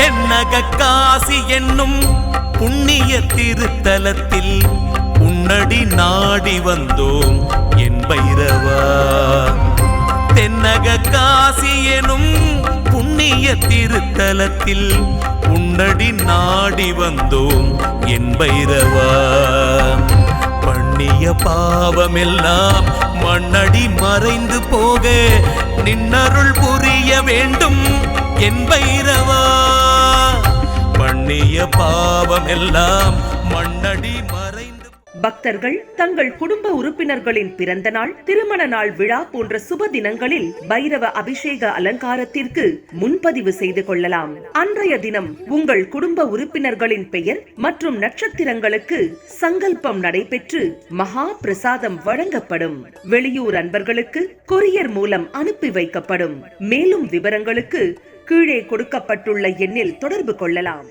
தென்னக காசி என்னும் புண்ணிய திருத்தலத்தில் உன்னடி நாடி வந்தோம் என் பைரவா. தென்னக காசி எனும் புண்ணிய திருத்தலத்தில் உன்னடி நாடி வந்தோம் என் பைரவா. பண்ணிய பாவமெல்லாம் மண்ணடி மறைந்து போக நின்னருள் புரிய வேண்டும் என் பைரவா. பண்ணிய பாவமெல்லாம் மண்ணடி மறைந்து. பக்தர்கள் தங்கள் குடும்ப உறுப்பினர்களின் பிறந்த நாள், திருமண நாள் விழா போன்ற சுப தினங்களில் பைரவ அபிஷேக அலங்காரத்திற்கு முன்பதிவு செய்து கொள்ளலாம். அன்றைய தினம் உங்கள் குடும்ப உறுப்பினர்களின் பெயர் மற்றும் நட்சத்திரங்களுக்கு சங்கல்பம் நடைபெற்று மகா பிரசாதம் வழங்கப்படும். வெளியூர் அன்பர்களுக்கு கொரியர் மூலம் அனுப்பி வைக்கப்படும். மேலும் விவரங்களுக்கு கீழே கொடுக்கப்பட்டுள்ள எண்ணில் தொடர்பு கொள்ளலாம்.